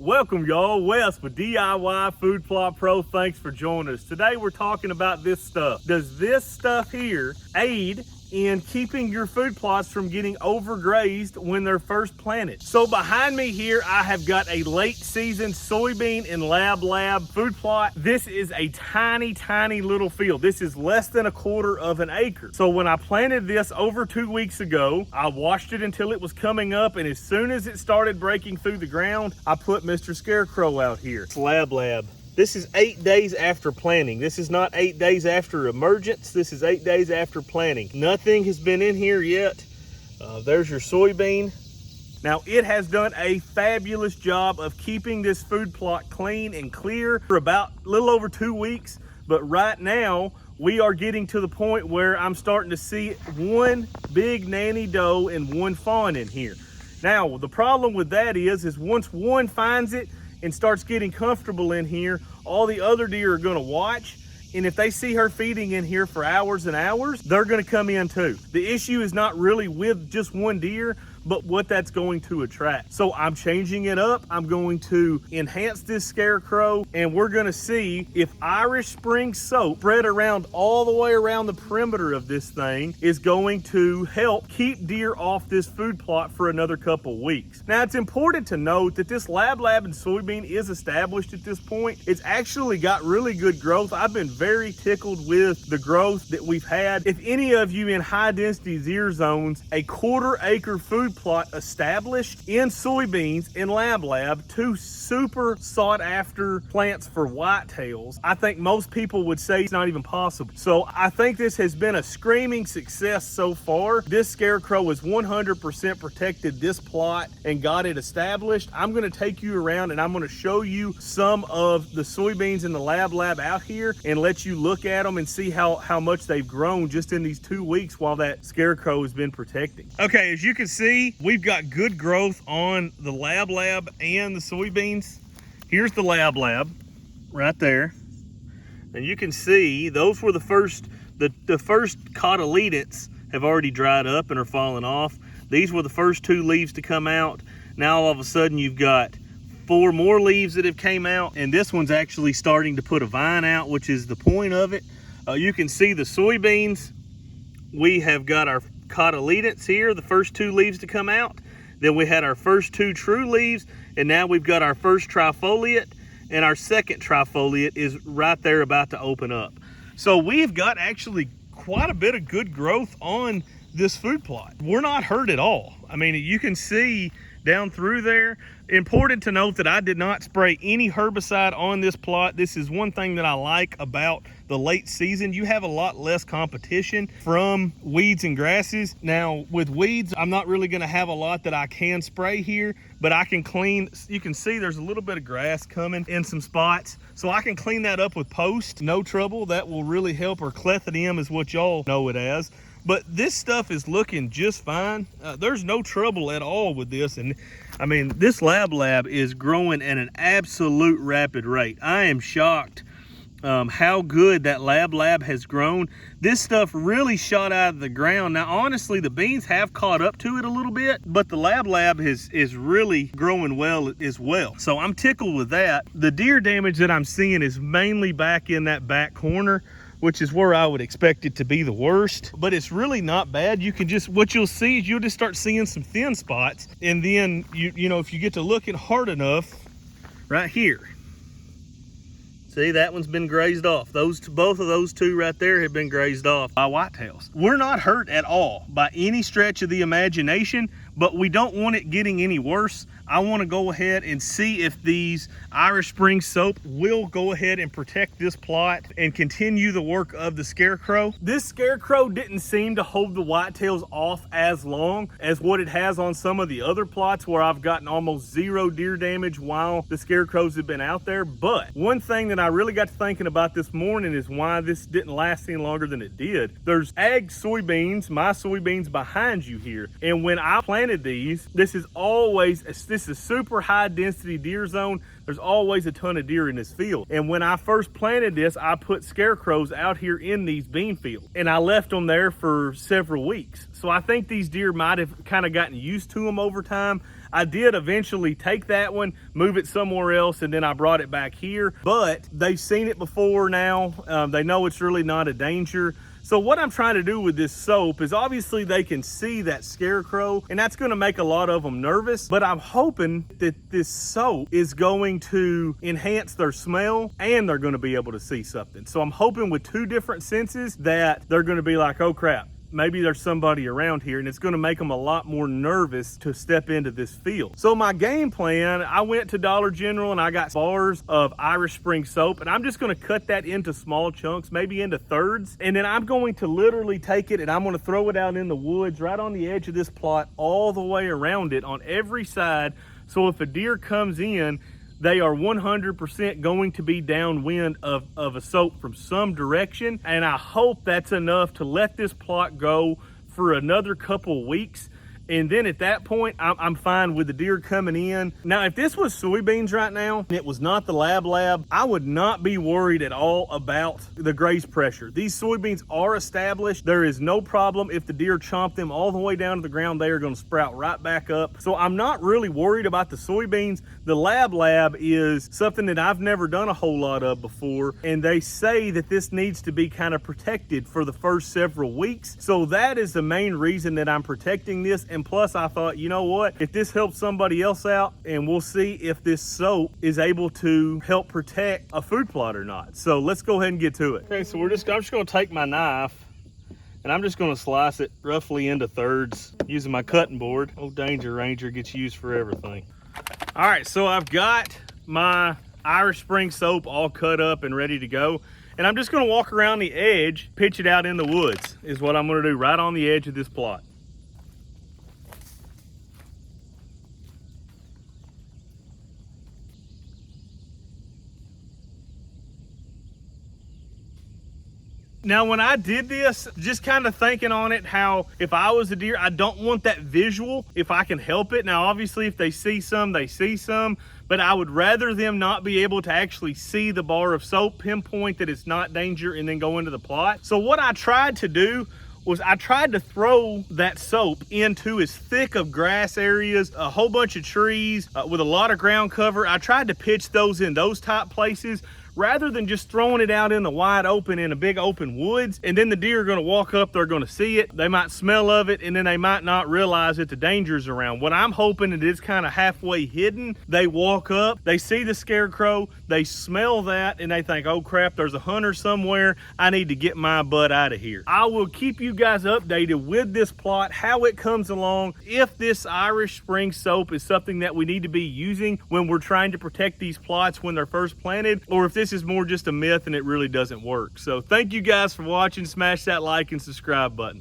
Welcome y'all, Wes with DIY Food Plot Pro. Thanks for joining us. Today we're talking about this stuff. Does this stuff here aid in keeping your food plots from getting overgrazed when they're first planted? So behind me here, I have got a late season soybean and lab food plot. This is a tiny little field. This is less than 1/4 of an acre. So when I planted this over 2 weeks ago, I watched it until it was coming up, and as soon as it started breaking through the ground, I put Mr. Scarecrow out here. It's lab. This is 8 days after planting. This is not 8 days after emergence. This is 8 days after planting. Nothing has been in here yet. There's your soybean. Now, it has done a fabulous job of keeping this food plot clean and clear for about a little over 2 weeks. But right now, we are getting to the point where I'm starting to see one big nanny doe and one fawn in here. Now, the problem with that is once one finds it and starts getting comfortable in here, all the other deer are gonna watch, and if they see her feeding in here for hours and hours, they're gonna come in too. The issue is not really with just one deer, but what that's going to attract. So I'm changing it up. I'm going to enhance this Scarecrow, and we're gonna see if Irish Spring soap spread around all the way around the perimeter of this thing is going to help keep deer off this food plot for another couple weeks. Now, it's important to note that this lab and soybean is established at this point. It's actually got really good growth. I've been very tickled with the growth that we've had. If any of you in high density deer zones, a 1/4 acre food plot established in soybeans in lab, two super sought after plants for whitetails, I think most people would say it's not even possible. So I think this has been a screaming success so far. This Scarecrow has 100% protected this plot and got it established. I'm gonna take you around and I'm gonna show you some of the soybeans in the lab out here and let you look at them and see how much they've grown just in these 2 weeks while that Scarecrow has been protecting. Okay, as you can see, we've got good growth on the lab and the soybeans. Here's the lab right there. And you can see those were the first cotyledons have already dried up and are falling off. These were the first 2 leaves to come out. Now all of a sudden you've got 4 more leaves that have came out, and this one's actually starting to put a vine out, which is the point of it. You can see the soybeans. We have got our cotyledons here, the first 2 leaves to come out. Then we had our first 2 true leaves, and now we've got our first trifoliate, and our second trifoliate is right there about to open up. So we've got actually quite a bit of good growth on this food plot. We're not hurt at all. I mean, you can see down through there. Important to note that I did not spray any herbicide on this plot. This is one thing that I like about the late season. You have a lot less competition from weeds and grasses. Now with weeds, I'm not really gonna have a lot that I can spray here, but I can clean. You can see there's a little bit of grass coming in some spots. So I can clean that up with Post, no trouble. That will really help, or clethodim is what y'all know it as. But this stuff is looking just fine. There's no trouble at all with this. And I mean, this lab is growing at an absolute rapid rate. I am shocked how good that lab has grown. This stuff really shot out of the ground. Now, honestly, the beans have caught up to it a little bit, but the lab is really growing well as well. So I'm tickled with that. The deer damage that I'm seeing is mainly back in that back corner, which is where I would expect it to be the worst, but it's really not bad. You can just, what you'll see is you'll just start seeing some thin spots, and then you know, if you get to looking hard enough, right here, see, that one's been grazed off. Both of those 2 right there have been grazed off by whitetails. We're not hurt at all by any stretch of the imagination, but we don't want it getting any worse. I want to go ahead and see if these Irish Spring soap will go ahead and protect this plot and continue the work of the Scarecrow. This Scarecrow didn't seem to hold the whitetails off as long as what it has on some of the other plots where I've gotten almost 0 deer damage while the Scarecrows have been out there. But one thing that I really got to thinking about this morning is why this didn't last any longer than it did. There's ag soybeans, my soybeans behind you here. And when I planted these, this this is a super high density deer zone. There's always a ton of deer in this field. And when I first planted this, I put scarecrows out here in these bean fields, and I left them there for several weeks. So I think these deer might have kind of gotten used to them over time. I did eventually take that one, move it somewhere else, and then I brought it back here. But they've seen it before now. They know it's really not a danger. So what I'm trying to do with this soap is, obviously they can see that scarecrow, and that's gonna make a lot of them nervous, but I'm hoping that this soap is going to enhance their smell and they're gonna be able to see something. So I'm hoping with two different senses that they're gonna be like, oh crap, maybe there's somebody around here, and it's gonna make them a lot more nervous to step into this field. So my game plan, I went to Dollar General and I got bars of Irish Spring soap, and I'm just gonna cut that into small chunks, maybe into thirds. And then I'm going to literally take it and I'm gonna throw it out in the woods right on the edge of this plot, all the way around it on every side. So if a deer comes in, they are 100% going to be downwind of a soap from some direction. And I hope that's enough to let this plot go for another couple weeks. And then at that point, I'm fine with the deer coming in. Now, if this was soybeans right now, and it was not the lab, I would not be worried at all about the graze pressure. These soybeans are established. There is no problem. If the deer chomp them all the way down to the ground, they are gonna sprout right back up. So I'm not really worried about the soybeans. The lab is something that I've never done a whole lot of before. And they say that this needs to be kind of protected for the first several weeks. So that is the main reason that I'm protecting this. And plus I thought, you know what, if this helps somebody else out, and we'll see if this soap is able to help protect a food plot or not. So let's go ahead and get to it. Okay, so I'm just gonna take my knife and I'm just gonna slice it roughly into thirds using my cutting board. Old Danger Ranger gets used for everything. All right, so I've got my Irish Spring soap all cut up and ready to go. And I'm just gonna walk around the edge, pitch it out in the woods is what I'm gonna do right on the edge of this plot. Now, when I did this, just kind of thinking on it, how if I was a deer, I don't want that visual if I can help it. Now, obviously, if they see some, they see some, but I would rather them not be able to actually see the bar of soap, pinpoint that it's not danger, and then go into the plot. So what I tried to do was I tried to throw that soap into as thick of grass areas, a whole bunch of trees with a lot of ground cover. I tried to pitch those in those type places, rather than just throwing it out in the wide open in a big open woods. And then the deer are gonna walk up, they're gonna see it, they might smell of it, and then they might not realize that the danger's around. What I'm hoping it is kind of halfway hidden. They walk up, they see the scarecrow, they smell that, and they think, oh crap, there's a hunter somewhere, I need to get my butt out of here. I will keep you guys updated with this plot, how it comes along, if this Irish Spring soap is something that we need to be using when we're trying to protect these plots when they're first planted, or if this is more just a myth and it really doesn't work. So thank you guys for watching. Smash that like and subscribe button.